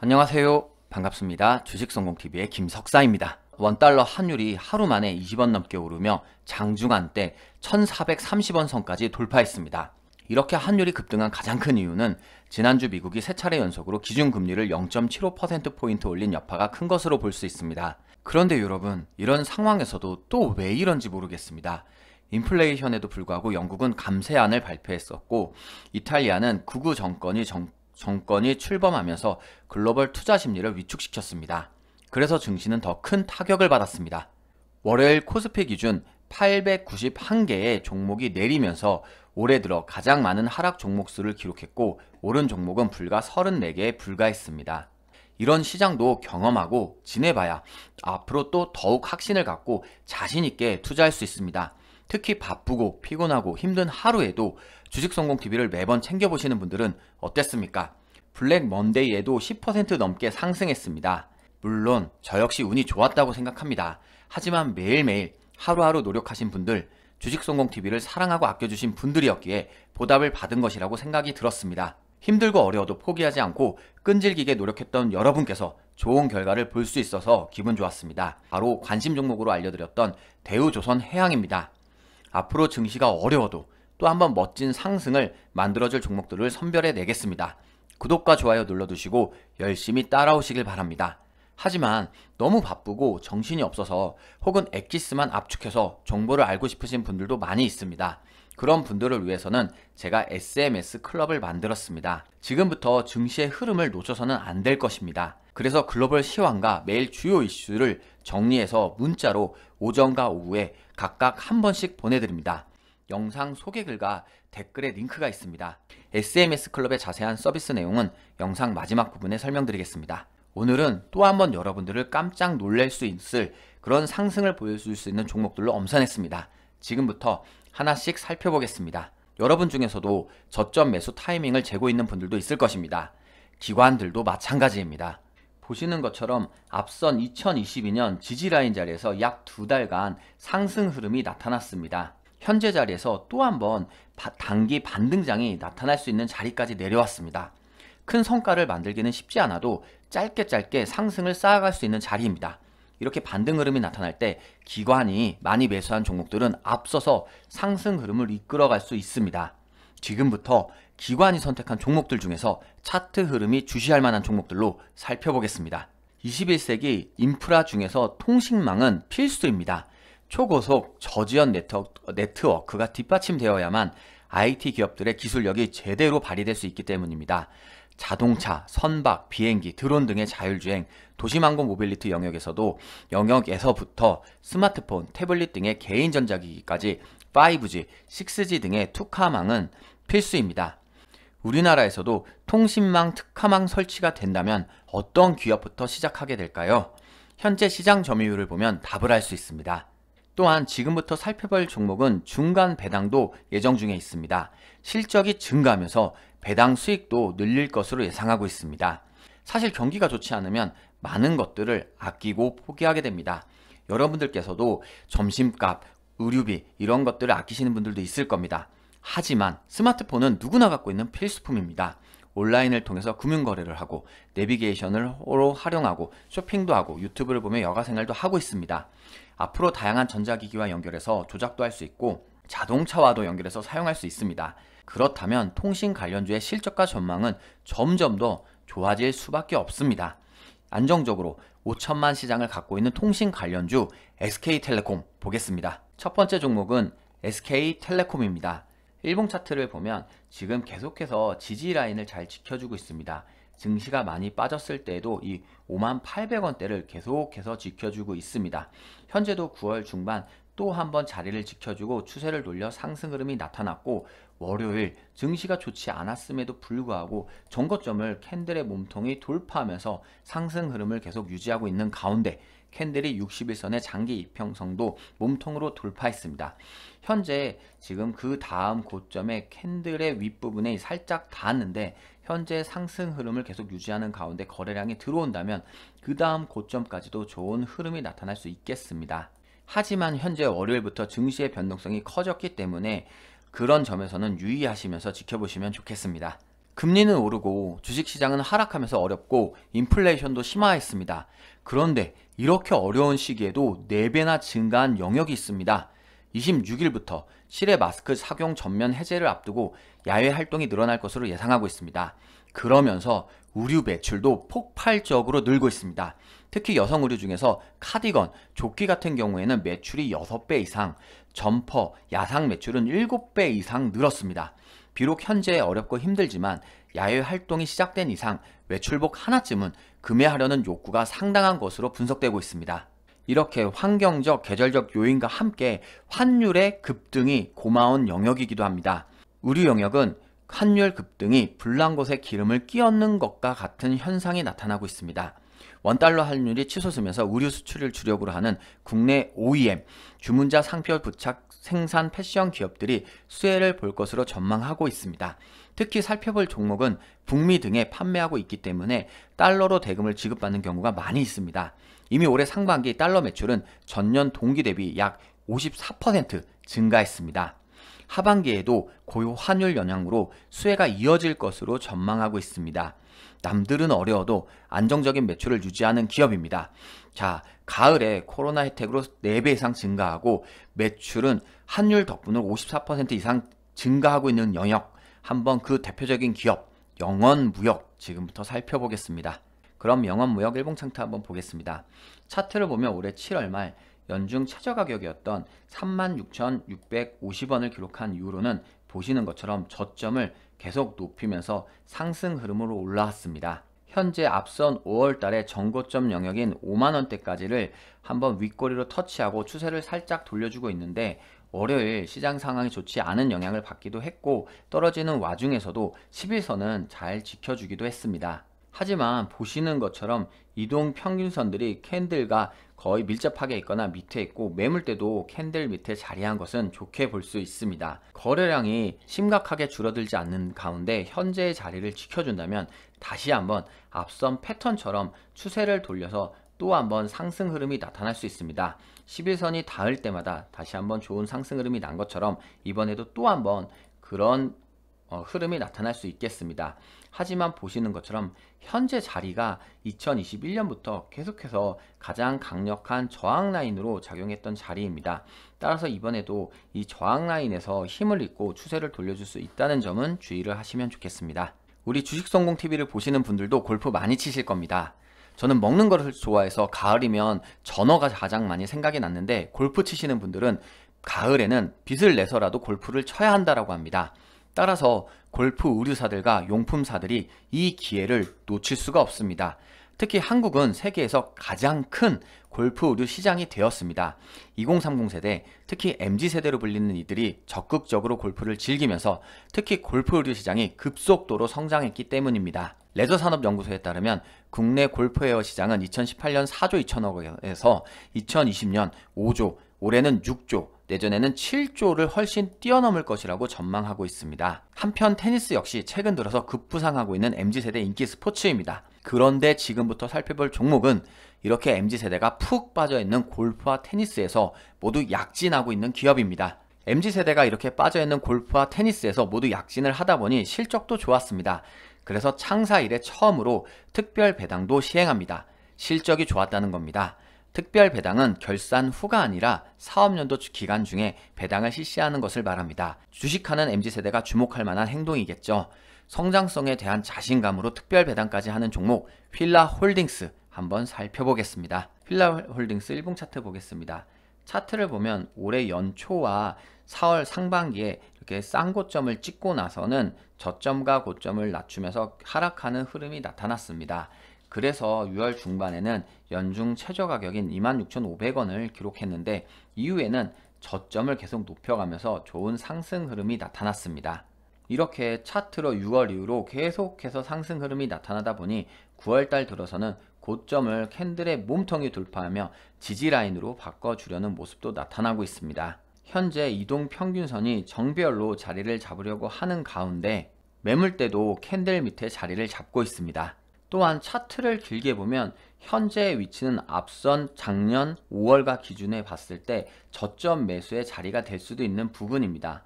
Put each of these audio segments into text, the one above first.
안녕하세요. 반갑습니다. 주식성공TV의 김석사입니다. 원달러 환율이 하루 만에 20원 넘게 오르며 장중한 때 1430원 선까지 돌파했습니다. 이렇게 환율이 급등한 가장 큰 이유는 지난주 미국이 세 차례 연속으로 기준금리를 0.75%포인트 올린 여파가 큰 것으로 볼 수 있습니다. 그런데 여러분, 이런 상황에서도 또 왜 이런지 모르겠습니다. 인플레이션에도 불구하고 영국은 감세안을 발표했었고, 이탈리아는 극우 정권이 출범하면서 글로벌 투자 심리를 위축시켰습니다. 그래서 증시는 더 큰 타격을 받았습니다. 월요일 코스피 기준 891개의 종목이 내리면서 올해 들어 가장 많은 하락 종목 수를 기록했고, 오른 종목은 불과 34개에 불과했습니다. 이런 시장도 경험하고 지내봐야 앞으로 또 더욱 확신을 갖고 자신있게 투자할 수 있습니다. 특히 바쁘고 피곤하고 힘든 하루에도 주식성공TV를 매번 챙겨보시는 분들은 어땠습니까? 블랙 먼데이에도 10% 넘게 상승했습니다. 물론 저 역시 운이 좋았다고 생각합니다. 하지만 매일매일 하루하루 노력하신 분들, 주식성공TV를 사랑하고 아껴주신 분들이었기에 보답을 받은 것이라고 생각이 들었습니다. 힘들고 어려워도 포기하지 않고 끈질기게 노력했던 여러분께서 좋은 결과를 볼 수 있어서 기분 좋았습니다. 바로 관심 종목으로 알려드렸던 대우조선해양입니다. 앞으로 증시가 어려워도 또 한번 멋진 상승을 만들어줄 종목들을 선별해 내겠습니다. 구독과 좋아요 눌러두시고 열심히 따라오시길 바랍니다. 하지만 너무 바쁘고 정신이 없어서 혹은 엑기스만 압축해서 정보를 알고 싶으신 분들도 많이 있습니다. 그런 분들을 위해서는 제가 SMS 클럽을 만들었습니다. 지금부터 증시의 흐름을 놓쳐서는 안 될 것입니다. 그래서 글로벌 시황과 매일 주요 이슈를 정리해서 문자로 오전과 오후에 각각 한 번씩 보내드립니다. 영상 소개글과 댓글에 링크가 있습니다. SMS 클럽의 자세한 서비스 내용은 영상 마지막 부분에 설명드리겠습니다. 오늘은 또 한번 여러분들을 깜짝 놀랄 수 있을 그런 상승을 보여줄 수 있는 종목들로 엄선했습니다. 지금부터 하나씩 살펴보겠습니다. 여러분 중에서도 저점 매수 타이밍을 재고 있는 분들도 있을 것입니다. 기관들도 마찬가지입니다. 보시는 것처럼 앞선 2022년 지지라인 자리에서 약 2달간 상승 흐름이 나타났습니다. 현재 자리에서 또 한번 단기 반등장이 나타날 수 있는 자리까지 내려왔습니다. 큰 성과를 만들기는 쉽지 않아도 짧게 상승을 쌓아갈 수 있는 자리입니다. 이렇게 반등 흐름이 나타날 때 기관이 많이 매수한 종목들은 앞서서 상승 흐름을 이끌어갈 수 있습니다. 지금부터 기관이 선택한 종목들 중에서 차트 흐름이 주시할 만한 종목들로 살펴보겠습니다. 21세기 인프라 중에서 통신망은 필수입니다. 초고속 저지연 네트워크가 뒷받침되어야만 IT 기업들의 기술력이 제대로 발휘될 수 있기 때문입니다. 자동차, 선박, 비행기, 드론 등의 자율주행, 도시망공 모빌리티 영역에서부터 스마트폰, 태블릿 등의 개인 전자기기까지 5G, 6G 등의 특화망은 필수입니다. 우리나라에서도 통신망 특화망 설치가 된다면 어떤 기업부터 시작하게 될까요? 현재 시장 점유율을 보면 답을 알 수 있습니다. 또한 지금부터 살펴볼 종목은 중간 배당도 예정 중에 있습니다. 실적이 증가하면서 배당 수익도 늘릴 것으로 예상하고 있습니다. 사실 경기가 좋지 않으면 많은 것들을 아끼고 포기하게 됩니다. 여러분들께서도 점심값, 의류비 이런 것들을 아끼시는 분들도 있을 겁니다. 하지만 스마트폰은 누구나 갖고 있는 필수품입니다. 온라인을 통해서 금융거래를 하고 내비게이션으로 활용하고 쇼핑도 하고 유튜브를 보며 여가생활도 하고 있습니다. 앞으로 다양한 전자기기와 연결해서 조작도 할 수 있고 자동차와도 연결해서 사용할 수 있습니다. 그렇다면 통신 관련주의 실적과 전망은 점점 더 좋아질 수밖에 없습니다. 안정적으로 5천만 시장을 갖고 있는 통신 관련주 SK텔레콤 보겠습니다. 첫 번째 종목은 SK텔레콤입니다. 일봉 차트를 보면 지금 계속해서 지지 라인을 잘 지켜주고 있습니다. 증시가 많이 빠졌을 때에도 이 58,800원대를 계속해서 지켜주고 있습니다. 현재도 9월 중반 또 한번 자리를 지켜주고 추세를 돌려 상승 흐름이 나타났고, 월요일 증시가 좋지 않았음에도 불구하고 전고점을 캔들의 몸통이 돌파하면서 상승 흐름을 계속 유지하고 있는 가운데 캔들이 61선의 장기 이평선도 몸통으로 돌파했습니다. 현재 지금 그 다음 고점에 캔들의 윗부분에 살짝 닿았는데 현재 상승 흐름을 계속 유지하는 가운데 거래량이 들어온다면 그 다음 고점까지도 좋은 흐름이 나타날 수 있겠습니다. 하지만 현재 월요일부터 증시의 변동성이 커졌기 때문에 그런 점에서는 유의하시면서 지켜보시면 좋겠습니다. 금리는 오르고 주식시장은 하락하면서 어렵고 인플레이션도 심화했습니다. 그런데 이렇게 어려운 시기에도 4배나 증가한 영역이 있습니다. 26일부터 실외 마스크 착용 전면 해제를 앞두고 야외 활동이 늘어날 것으로 예상하고 있습니다. 그러면서 의류 매출도 폭발적으로 늘고 있습니다. 특히 여성 의류 중에서 카디건, 조끼 같은 경우에는 매출이 6배 이상, 점퍼, 야상 매출은 7배 이상 늘었습니다. 비록 현재 어렵고 힘들지만 야외 활동이 시작된 이상 외출복 하나쯤은 구매하려는 욕구가 상당한 것으로 분석되고 있습니다. 이렇게 환경적, 계절적 요인과 함께 환율의 급등이 고마운 영역이기도 합니다. 의류 영역은 환율 급등이 불난 곳에 기름을 끼얹는 것과 같은 현상이 나타나고 있습니다. 원달러 환율이 치솟으면서 의류 수출을 주력으로 하는 국내 OEM, 주문자 상표 부착 생산 패션 기업들이 수혜를 볼 것으로 전망하고 있습니다. 특히 살펴볼 종목은 북미 등에 판매하고 있기 때문에 달러로 대금을 지급받는 경우가 많이 있습니다. 이미 올해 상반기 달러 매출은 전년 동기 대비 약 54% 증가했습니다. 하반기에도 고유 환율 영향으로 수혜가 이어질 것으로 전망하고 있습니다. 남들은 어려워도 안정적인 매출을 유지하는 기업입니다. 자, 가을에 코로나 혜택으로 4배 이상 증가하고 매출은 환율 덕분으로 54% 이상 증가하고 있는 영역, 한번 그 대표적인 기업 영원무역 지금부터 살펴보겠습니다. 그럼 영원무역 일봉 차트 한번 보겠습니다. 차트를 보면 올해 7월 말 연중 최저 가격이었던 36,650원을 기록한 이후로는 보시는 것처럼 저점을 계속 높이면서 상승 흐름으로 올라왔습니다. 현재 앞선 5월 달에 전고점 영역인 5만원대까지를 한번 윗꼬리로 터치하고 추세를 살짝 돌려주고 있는데 월요일 시장 상황이 좋지 않은 영향을 받기도 했고 떨어지는 와중에서도 11선은 잘 지켜주기도 했습니다. 하지만 보시는 것처럼 이동 평균선들이 캔들과 거의 밀접하게 있거나 밑에 있고 매물대도 캔들 밑에 자리한 것은 좋게 볼 수 있습니다. 거래량이 심각하게 줄어들지 않는 가운데 현재의 자리를 지켜준다면 다시 한번 앞선 패턴처럼 추세를 돌려서 또 한번 상승 흐름이 나타날 수 있습니다. 11선이 닿을 때마다 다시 한번 좋은 상승 흐름이 난 것처럼 이번에도 또 한번 그런 흐름이 나타날 수 있겠습니다. 하지만 보시는 것처럼 현재 자리가 2021년부터 계속해서 가장 강력한 저항 라인으로 작용했던 자리입니다. 따라서 이번에도 이 저항 라인에서 힘을 잃고 추세를 돌려줄 수 있다는 점은 주의를 하시면 좋겠습니다. 우리 주식성공TV를 보시는 분들도 골프 많이 치실 겁니다. 저는 먹는 것을 좋아해서 가을이면 전어가 가장 많이 생각이 났는데 골프 치시는 분들은 가을에는 빚을 내서라도 골프를 쳐야 한다고 합니다. 따라서 골프 의류사들과 용품사들이 이 기회를 놓칠 수가 없습니다. 특히 한국은 세계에서 가장 큰 골프 의류 시장이 되었습니다. 2030 세대, 특히 MZ세대로 불리는 이들이 적극적으로 골프를 즐기면서 특히 골프 의류 시장이 급속도로 성장했기 때문입니다. 레저산업연구소에 따르면 국내 골프웨어 시장은 2018년 4조 2천억에서 2020년 5조, 올해는 6조, 내년에는 7조를 훨씬 뛰어넘을 것이라고 전망하고 있습니다. 한편 테니스 역시 최근 들어서 급부상하고 있는 MZ세대 인기 스포츠입니다. 그런데 지금부터 살펴볼 종목은 이렇게 MZ세대가 푹 빠져있는 골프와 테니스에서 모두 약진하고 있는 기업입니다. MZ세대가 이렇게 빠져있는 골프와 테니스에서 모두 약진을 하다 보니 실적도 좋았습니다. 그래서 창사 이래 처음으로 특별 배당도 시행합니다. 실적이 좋았다는 겁니다. 특별 배당은 결산 후가 아니라 사업연도 기간 중에 배당을 실시하는 것을 말합니다. 주식하는 MZ세대가 주목할 만한 행동이겠죠. 성장성에 대한 자신감으로 특별 배당까지 하는 종목 휠라홀딩스 한번 살펴보겠습니다. 휠라홀딩스 일봉 차트 보겠습니다. 차트를 보면 올해 연초와 4월 상반기에 이렇게 싼 고점을 찍고 나서는 저점과 고점을 낮추면서 하락하는 흐름이 나타났습니다. 그래서 6월 중반에는 연중 최저 가격인 26,500원을 기록했는데 이후에는 저점을 계속 높여가면서 좋은 상승 흐름이 나타났습니다. 이렇게 차트로 6월 이후로 계속해서 상승 흐름이 나타나다 보니 9월달 들어서는 고점을 캔들의 몸통이 돌파하며 지지라인으로 바꿔주려는 모습도 나타나고 있습니다. 현재 이동평균선이 정배열로 자리를 잡으려고 하는 가운데 매물대도 캔들 밑에 자리를 잡고 있습니다. 또한 차트를 길게 보면 현재의 위치는 앞선 작년 5월과 기준에 봤을 때 저점 매수의 자리가 될 수도 있는 부분입니다.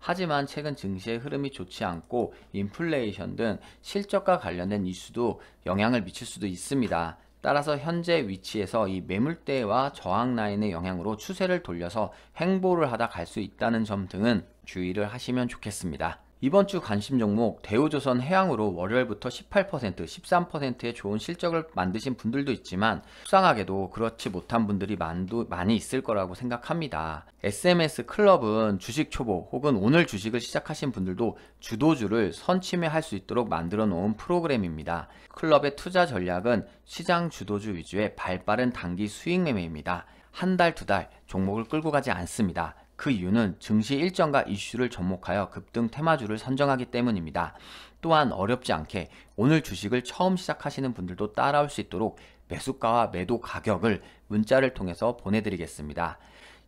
하지만 최근 증시의 흐름이 좋지 않고 인플레이션 등 실적과 관련된 이슈도 영향을 미칠 수도 있습니다. 따라서 현재 위치에서 이 매물대와 저항 라인의 영향으로 추세를 돌려서 횡보를 하다 갈 수 있다는 점 등은 주의를 하시면 좋겠습니다. 이번 주 관심 종목 대우조선 해양으로 월요일부터 18%, 13%의 좋은 실적을 만드신 분들도 있지만 속상하게도 그렇지 못한 분들이 많이 있을 거라고 생각합니다. SMS 클럽은 주식 초보 혹은 오늘 주식을 시작하신 분들도 주도주를 선침해할 수 있도록 만들어 놓은 프로그램입니다. 클럽의 투자 전략은 시장 주도주 위주의 발빠른 단기 수익 매매입니다. 한 달, 두 달 종목을 끌고 가지 않습니다. 그 이유는 증시 일정과 이슈를 접목하여 급등 테마주를 선정하기 때문입니다. 또한 어렵지 않게 오늘 주식을 처음 시작하시는 분들도 따라올 수 있도록 매수가와 매도 가격을 문자를 통해서 보내드리겠습니다.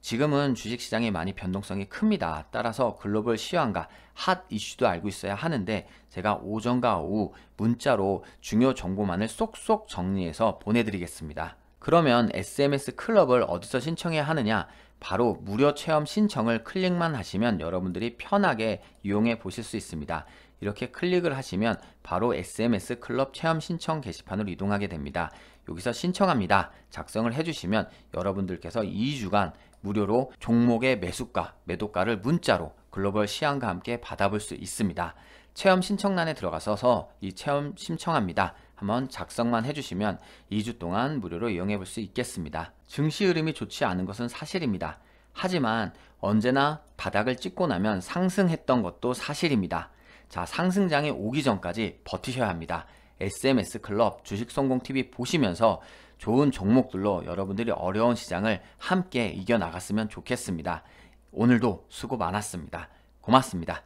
지금은 주식시장이 많이 변동성이 큽니다. 따라서 글로벌 시황과 핫 이슈도 알고 있어야 하는데 제가 오전과 오후 문자로 중요 정보만을 쏙쏙 정리해서 보내드리겠습니다. 그러면 SMS 클럽을 어디서 신청해야 하느냐? 바로 무료 체험 신청을 클릭만 하시면 여러분들이 편하게 이용해 보실 수 있습니다. 이렇게 클릭을 하시면 바로 SMS 클럽 체험 신청 게시판으로 이동하게 됩니다. 여기서 신청합니다. 작성을 해주시면 여러분들께서 2주간 무료로 종목의 매수가, 매도가를 문자로 글로벌 시황과 함께 받아볼 수 있습니다. 체험 신청란에 들어가서 이 체험 신청합니다. 한번 작성만 해주시면 2주 동안 무료로 이용해 볼 수 있겠습니다. 증시 흐름이 좋지 않은 것은 사실입니다. 하지만 언제나 바닥을 찍고 나면 상승했던 것도 사실입니다. 자, 상승장이 오기 전까지 버티셔야 합니다. SMS 클럽 주식성공TV 보시면서 좋은 종목들로 여러분들이 어려운 시장을 함께 이겨나갔으면 좋겠습니다. 오늘도 수고 많았습니다. 고맙습니다.